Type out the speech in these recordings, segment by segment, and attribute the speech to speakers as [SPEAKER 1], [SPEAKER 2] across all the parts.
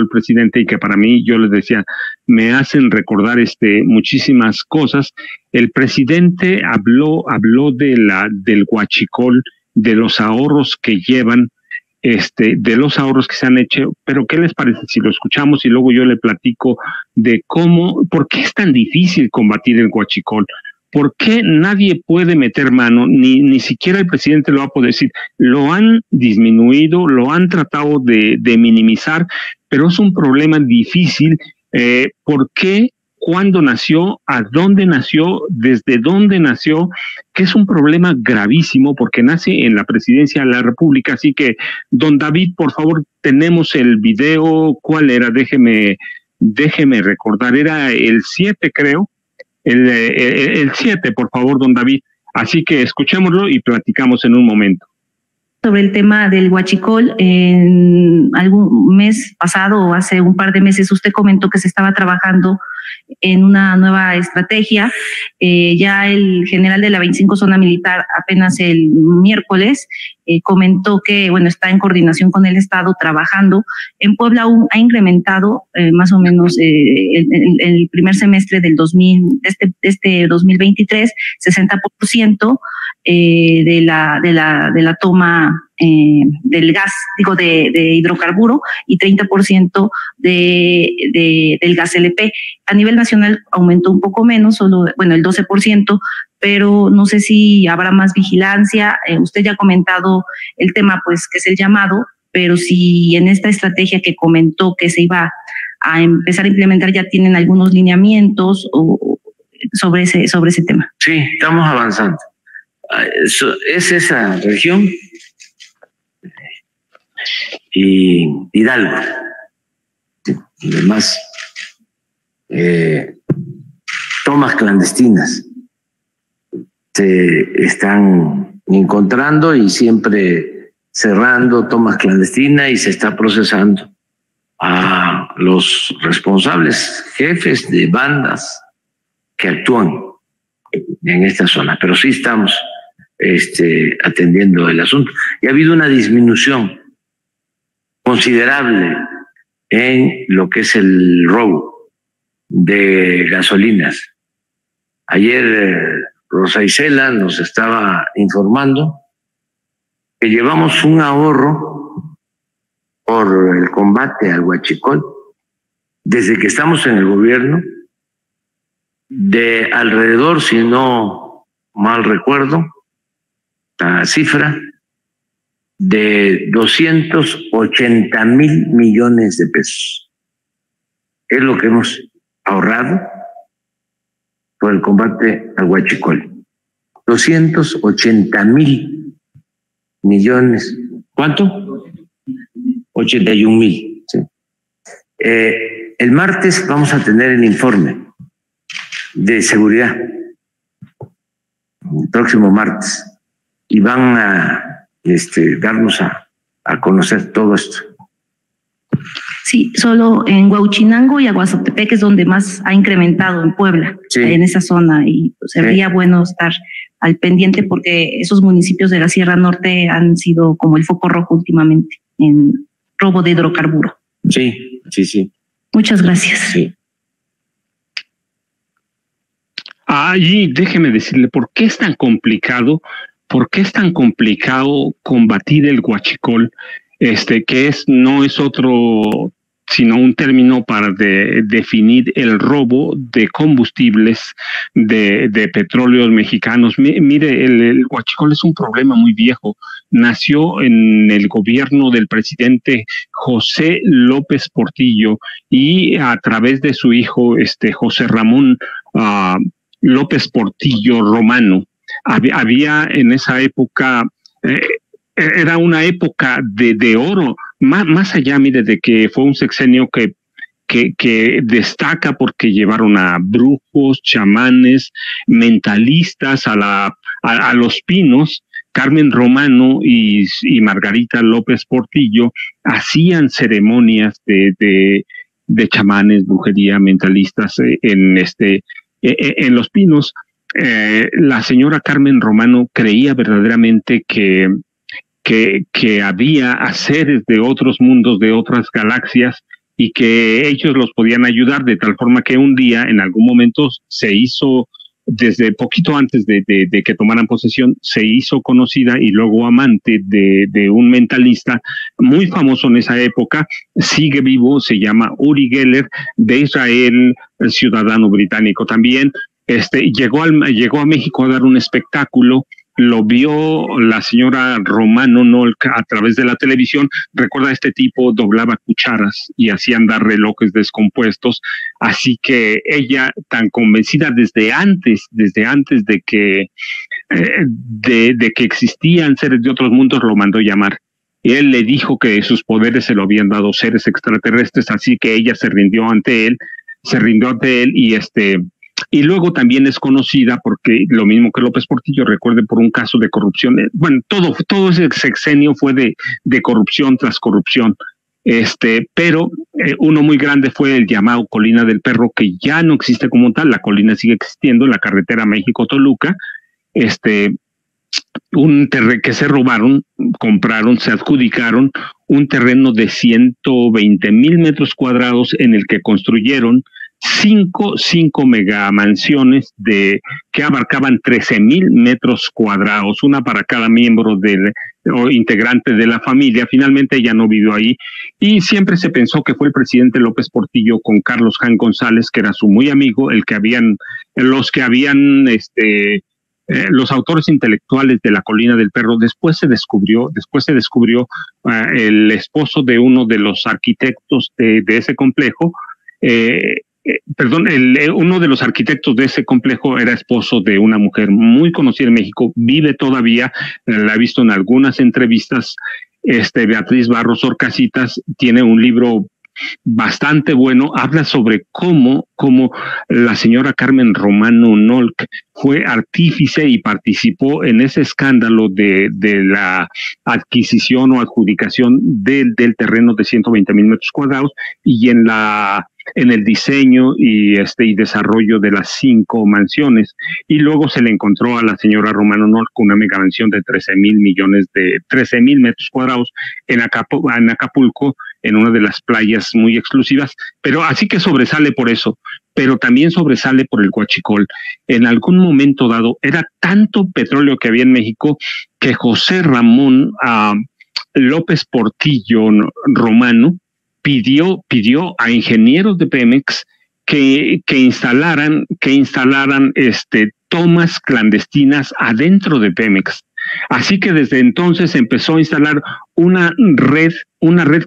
[SPEAKER 1] el presidente y que para mí, yo les decía, me hacen recordar muchísimas cosas. El presidente habló del huachicol, de los ahorros que llevan, de los ahorros que se han hecho, pero ¿qué les parece si lo escuchamos y luego yo le platico de por qué es tan difícil combatir el huachicol? ¿Por qué nadie puede meter mano? Ni siquiera el presidente lo va a poder decir. Lo han disminuido, lo han tratado de minimizar, pero es un problema difícil. ¿Por qué? ¿Cuándo nació? ¿A dónde nació? ¿Desde dónde nació? Que es un problema gravísimo porque nace en la presidencia de la República. Así que, don David, por favor, tenemos el video. ¿Cuál era? Déjeme recordar. Era el 7, creo. El 7, por favor, don David. Así que escuchémoslo y platicamos en un momento.
[SPEAKER 2] Sobre el tema del huachicol, en algún mes pasado o hace un par de meses usted comentó que se estaba trabajando en una nueva estrategia. Ya el general de la 25 Zona Militar apenas el miércoles comentó que está en coordinación con el Estado trabajando. En Puebla ha incrementado más o menos el primer semestre del 2023, 60% de la toma del gas, de hidrocarburo, y 30% del gas LP. A nivel nacional aumentó un poco menos, solo el 12%, pero no sé si habrá más vigilancia. Usted ya ha comentado el tema, que es el llamado, pero si en esta estrategia que comentó que se iba a empezar a implementar ya tienen algunos lineamientos sobre ese tema.
[SPEAKER 3] Sí, estamos avanzando. Es esa región y Hidalgo, además tomas clandestinas se están encontrando y siempre cerrando tomas clandestinas, y se está procesando a los responsables, jefes de bandas que actúan en esta zona. Pero sí estamos atendiendo el asunto. Y ha habido una disminución considerable en lo que es el robo de gasolinas. Ayer Rosa Isela nos estaba informando que llevamos un ahorro por el combate al huachicol desde que estamos en el gobierno de alrededor, si no mal recuerdo la cifra, de 280 mil millones de pesos. Es lo que hemos ahorrado por el combate al huachicol. 280 mil millones. ¿Cuánto? 81 mil. Sí. El martes vamos a tener el informe de seguridad, el próximo martes, y van a darnos a conocer todo esto.
[SPEAKER 2] Sí, solo en Huauchinango y Aguazotepec es donde más ha incrementado en Puebla, sí, en esa zona, y sería bueno estar al pendiente porque esos municipios de la Sierra Norte han sido como el foco rojo últimamente en robo de hidrocarburo.
[SPEAKER 3] Sí, sí, sí.
[SPEAKER 2] Muchas gracias.
[SPEAKER 3] Sí.
[SPEAKER 1] Y déjeme decirle, ¿por qué es tan complicado? ¿Por qué es tan complicado combatir el huachicol? Que no es otro sino un término para definir el robo de combustibles de petróleos mexicanos. Mire, el huachicol es un problema muy viejo. Nació en el gobierno del presidente José López Portillo y a través de su hijo José Ramón López Portillo Romano. Había en esa época, era una época de oro, más allá, mire, de que fue un sexenio que destaca porque llevaron a brujos, chamanes, mentalistas a Los Pinos. Carmen Romano y Margarita López Portillo hacían ceremonias de chamanes, brujería, mentalistas en Los Pinos. La señora Carmen Romano creía verdaderamente que había seres de otros mundos, de otras galaxias, y que ellos los podían ayudar, de tal forma que un día, en algún momento, se hizo, desde poquito antes de que tomaran posesión, se hizo conocida y luego amante de un mentalista muy famoso en esa época, sigue vivo, se llama Uri Geller, de Israel, ciudadano británico también. Llegó a México a dar un espectáculo, lo vio la señora Romano Nolk a través de la televisión. Recuerda, este tipo doblaba cucharas y hacía andar relojes descompuestos, así que ella, tan convencida desde antes de que existían seres de otros mundos, lo mandó llamar. Él le dijo que sus poderes se lo habían dado seres extraterrestres, así que ella se rindió ante él y luego también es conocida porque, lo mismo que López Portillo, recuerde, por un caso de corrupción. Bueno, todo ese sexenio fue de corrupción tras corrupción. Pero uno muy grande fue el llamado Colina del Perro, que ya no existe como tal. La colina sigue existiendo en la carretera México-Toluca. Un terreno que se robaron, compraron, se adjudicaron un terreno de 120,000 metros cuadrados en el que construyeron cinco megamansiones que abarcaban 13,000 metros cuadrados, una para cada miembro o integrante de la familia. Finalmente ella no vivió ahí y siempre se pensó que fue el presidente López Portillo con Carlos Jan González, que era su muy amigo, los autores intelectuales de la Colina del Perro. Después se descubrió el esposo de uno de los arquitectos de ese complejo. Uno de los arquitectos de ese complejo era esposo de una mujer muy conocida en México, vive todavía, la he visto en algunas entrevistas. Beatriz Barros Orcasitas tiene un libro bastante bueno, habla sobre cómo la señora Carmen Romano Nolk fue artífice y participó en ese escándalo de la adquisición o adjudicación del terreno de 120,000 metros cuadrados y en el diseño y desarrollo de las 5 mansiones. Y luego se le encontró a la señora Romano Nolk una megamansión de 13,000 metros cuadrados en Acapulco, en una de las playas muy exclusivas, pero así que sobresale por eso, pero también sobresale por el huachicol. En algún momento dado, era tanto petróleo que había en México que José Ramón López Portillo Romano pidió a ingenieros de Pemex que instalaran tomas clandestinas adentro de Pemex. Así que desde entonces empezó a instalar una red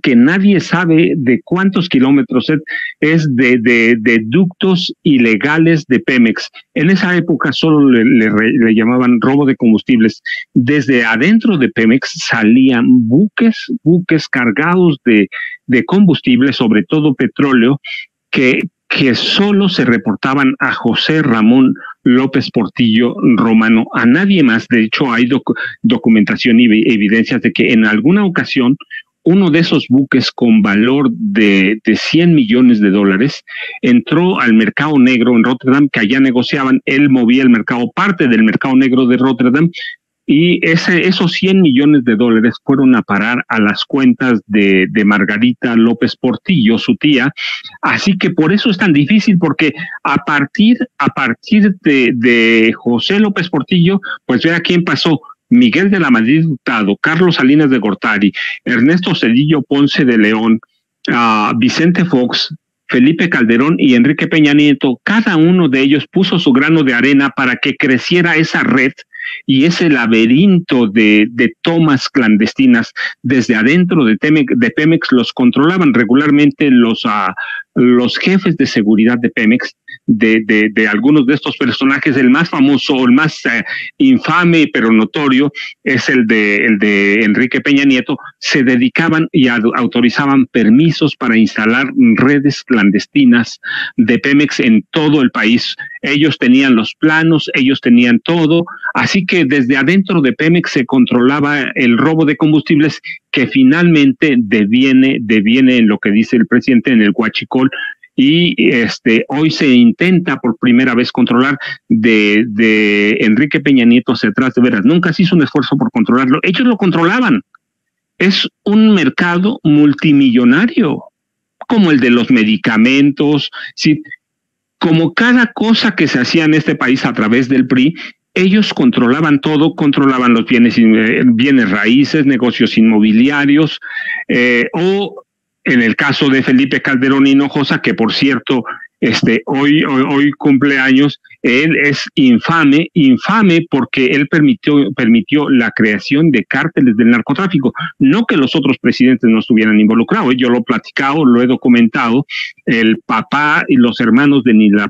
[SPEAKER 1] que nadie sabe de cuántos kilómetros es de ductos ilegales de Pemex. En esa época solo le llamaban robo de combustibles. Desde adentro de Pemex salían buques cargados de combustible, sobre todo petróleo, que solo se reportaban a José Ramón López Portillo Romano, a nadie más. De hecho, hay documentación y evidencias de que en alguna ocasión uno de esos buques con valor de 100 millones de dólares entró al mercado negro en Rotterdam, que allá negociaban. Él movía el mercado, parte del mercado negro de Rotterdam, y esos 100 millones de dólares fueron a parar a las cuentas de Margarita López Portillo, su tía. Así que por eso es tan difícil, porque a partir de José López Portillo, pues vea quién pasó: Miguel de la Madrid Hurtado, Carlos Salinas de Gortari, Ernesto Zedillo Ponce de León, Vicente Fox, Felipe Calderón y Enrique Peña Nieto. Cada uno de ellos puso su grano de arena para que creciera esa red y ese laberinto de tomas clandestinas desde adentro de Pemex. Los controlaban regularmente los jefes de seguridad de Pemex, de algunos de estos personajes. El más famoso, el más infame pero notorio, es el de Enrique Peña Nieto. Se dedicaban y autorizaban permisos para instalar redes clandestinas de Pemex en todo el país. Ellos tenían los planos, ellos tenían todo, así que desde adentro de Pemex se controlaba el robo de combustibles, que finalmente deviene en lo que dice el presidente, en el huachicol. Y hoy se intenta por primera vez controlar de Enrique Peña Nieto hacia atrás. De veras, nunca se hizo un esfuerzo por controlarlo. Ellos lo controlaban. Es un mercado multimillonario, como el de los medicamentos, sí, como cada cosa que se hacía en este país a través del PRI, ellos controlaban todo, controlaban los bienes raíces, negocios inmobiliarios, o en el caso de Felipe Calderón Hinojosa, que por cierto, hoy cumple años, él es infame porque él permitió la creación de cárteles del narcotráfico. No que los otros presidentes no estuvieran involucrados, yo lo he platicado, lo he documentado. El papá y los hermanos de Nilda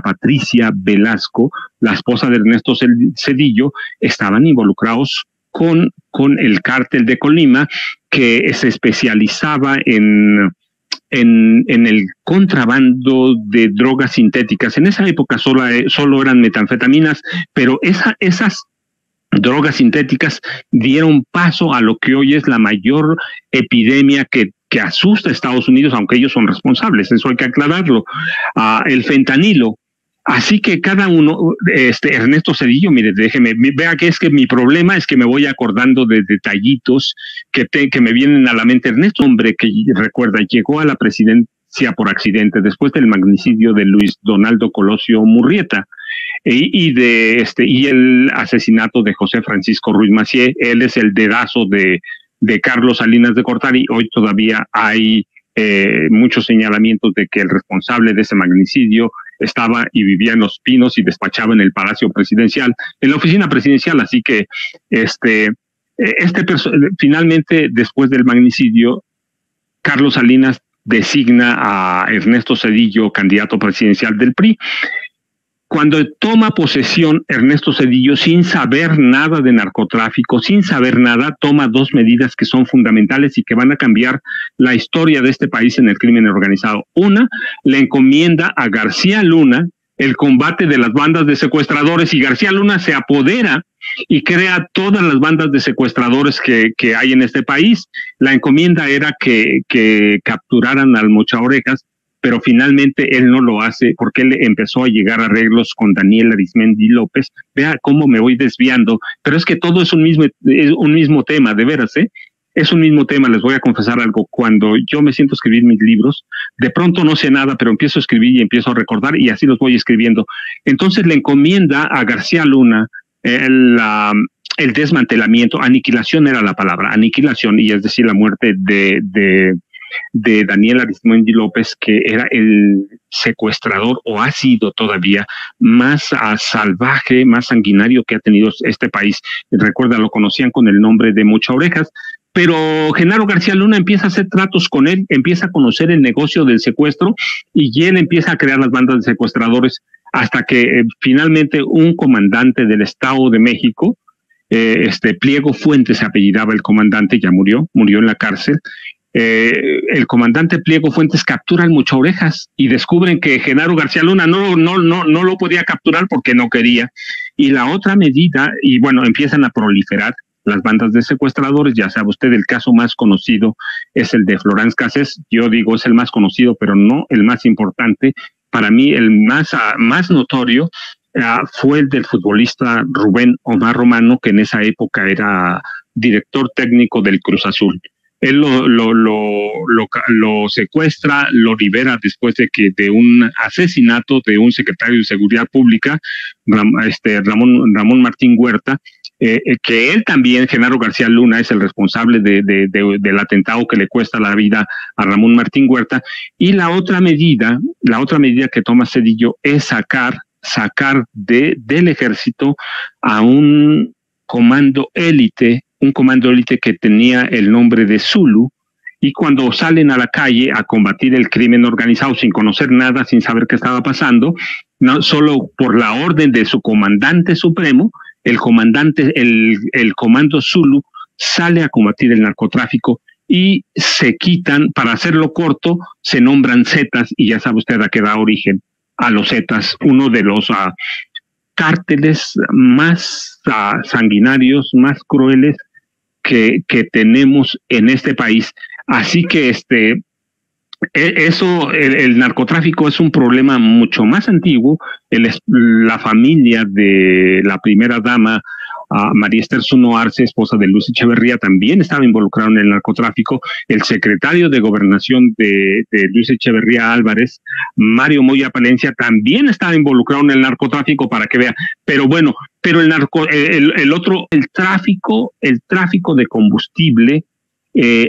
[SPEAKER 1] Patricia Velasco, la esposa de Ernesto Zedillo, estaban involucrados con el cártel de Colima, que se especializaba en el contrabando de drogas sintéticas. En esa época solo eran metanfetaminas, pero esas drogas sintéticas dieron paso a lo que hoy es la mayor epidemia que asusta a Estados Unidos, aunque ellos son responsables, eso hay que aclararlo, el fentanilo. Así que cada uno, Ernesto Zedillo, mire, déjeme, vea que es que mi problema es que me voy acordando de detallitos que me vienen a la mente. Ernesto, hombre que recuerda, llegó a la presidencia por accidente después del magnicidio de Luis Donaldo Colosio Murrieta y el asesinato de José Francisco Ruiz Massieu. Él es el dedazo de Carlos Salinas de Gortari. Hoy todavía hay muchos señalamientos de que el responsable de ese magnicidio estaba y vivía en Los Pinos y despachaba en el Palacio Presidencial, en la oficina presidencial. Así que finalmente, después del magnicidio, Carlos Salinas designa a Ernesto Zedillo candidato presidencial del PRI. Cuando toma posesión Ernesto Zedillo, sin saber nada de narcotráfico, sin saber nada, toma dos medidas que son fundamentales y que van a cambiar la historia de este país en el crimen organizado. Una, le encomienda a García Luna el combate de las bandas de secuestradores, y García Luna se apodera y crea todas las bandas de secuestradores que hay en este país. La encomienda era que capturaran al Mocha Orejas, pero finalmente él no lo hace porque él empezó a llegar a arreglos con Daniel Arismendi López. Vea cómo me voy desviando, pero es que todo es un mismo tema, de veras, es un mismo tema. Les voy a confesar algo: cuando yo me siento a escribir mis libros, de pronto no sé nada, pero empiezo a escribir y empiezo a recordar, y así los voy escribiendo. Entonces le encomienda a García Luna el desmantelamiento, aniquilación era la palabra, aniquilación, y es decir, la muerte de Daniel Arismendi López, que era el secuestrador, o ha sido todavía, más salvaje, más sanguinario que ha tenido este país. Recuerda, lo conocían con el nombre de Mocha Orejas. Pero Genaro García Luna empieza a hacer tratos con él, empieza a conocer el negocio del secuestro, y él empieza a crear las bandas de secuestradores, hasta que finalmente un comandante del Estado de México, Pliego Fuentes se apellidaba el comandante, ya murió en la cárcel. El comandante Pliego Fuentes captura al Mocha Orejas y descubren que Genaro García Luna no lo podía capturar porque no quería. Y la otra medida, y bueno, empiezan a proliferar las bandas de secuestradores. Ya sabe usted, el caso más conocido es el de Florence Cassés. Yo digo es el más conocido, pero no el más importante. Para mí el más notorio fue el del futbolista Rubén Omar Romano, que en esa época era director técnico del Cruz Azul. Él lo secuestra, lo libera después de un asesinato de un secretario de Seguridad Pública, Ramón Martín Huerta, que él también, Genaro García Luna, es el responsable del atentado que le cuesta la vida a Ramón Martín Huerta. Y la otra medida que toma Zedillo es sacar del ejército a un comando élite que tenía el nombre de Zulu, y cuando salen a la calle a combatir el crimen organizado sin conocer nada, sin saber qué estaba pasando, no solo por la orden de su comandante supremo, el comando Zulu sale a combatir el narcotráfico, y se quitan, para hacerlo corto, se nombran Zetas, y ya sabe usted a qué da origen a los Zetas, uno de los cárteles más sanguinarios, más crueles que tenemos en este país. Así que Eso, el narcotráfico es un problema mucho más antiguo. La familia de la primera dama, María Esther Zuno Arce, esposa de Luis Echeverría, también estaba involucrado en el narcotráfico. El secretario de Gobernación de Luis Echeverría Álvarez, Mario Moya Palencia, también estaba involucrado en el narcotráfico, para que vea. Pero bueno, pero el tráfico de combustible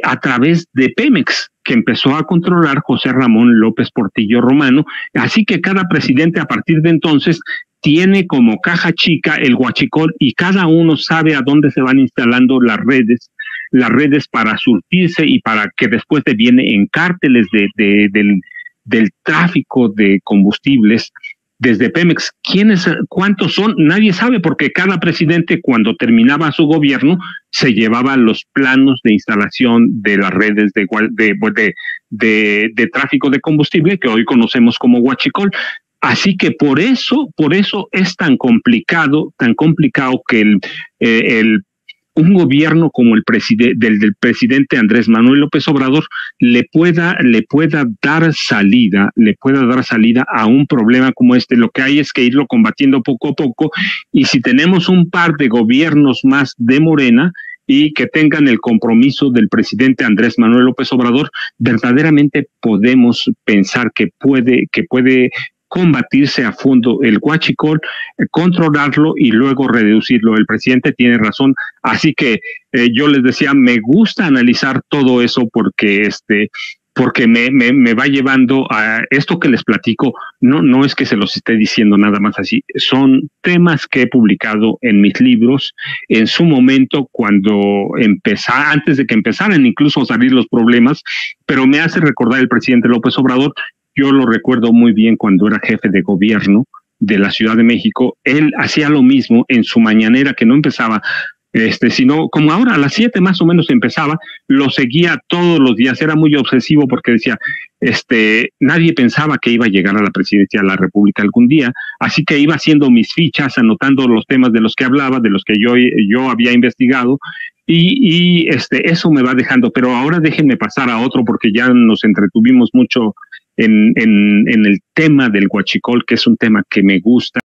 [SPEAKER 1] a través de Pemex, que empezó a controlar José Ramón López Portillo Romano. Así que cada presidente a partir de entonces tiene como caja chica el huachicol, y cada uno sabe a dónde se van instalando las redes para surtirse y para que después deviene en cárteles del tráfico de combustibles. Desde Pemex, cuántos son, nadie sabe, porque cada presidente, cuando terminaba su gobierno, se llevaba los planos de instalación de las redes de tráfico de combustible, que hoy conocemos como huachicol. Así que por eso es tan complicado que un gobierno como el del presidente Andrés Manuel López Obrador le pueda dar salida a un problema como este. Lo que hay es que irlo combatiendo poco a poco, y si tenemos un par de gobiernos más de Morena y que tengan el compromiso del presidente Andrés Manuel López Obrador, verdaderamente podemos pensar que puede combatirse a fondo el huachicol, controlarlo y luego reducirlo. El presidente tiene razón, así que yo les decía, me gusta analizar todo eso porque me va llevando a esto que les platico. No es que se los esté diciendo nada más así, son temas que he publicado en mis libros en su momento, antes de que empezaran incluso a salir los problemas, pero me hace recordar el presidente López Obrador. Yo lo recuerdo muy bien cuando era jefe de gobierno de la Ciudad de México. Él hacía lo mismo en su mañanera, que no empezaba, sino como ahora a las 7 más o menos empezaba, lo seguía todos los días. Era muy obsesivo porque decía, nadie pensaba que iba a llegar a la presidencia de la República algún día, así que iba haciendo mis fichas, anotando los temas de los que hablaba, de los que yo había investigado, y eso me va dejando. Pero ahora déjenme pasar a otro, porque ya nos entretuvimos mucho en el tema del huachicol, que es un tema que me gusta.